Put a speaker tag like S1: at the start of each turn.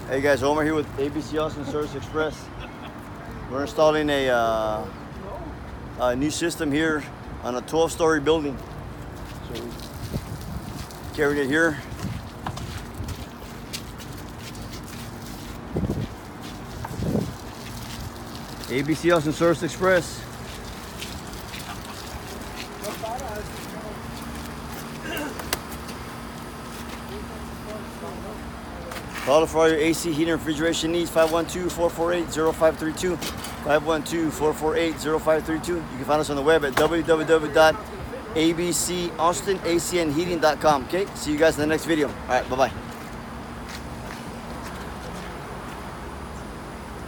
S1: Hey guys, Omar here with ABC Austin Service Express. We're installing a new system here on a 12-story building. So we carried it here. ABC Austin Service Express. Call for all your AC, heating, and refrigeration needs. 512-448-0532. 512-448-0532. You can find us on the web at www.abcaustinacandheating.com. Okay, see you guys in the next video. All right, bye-bye.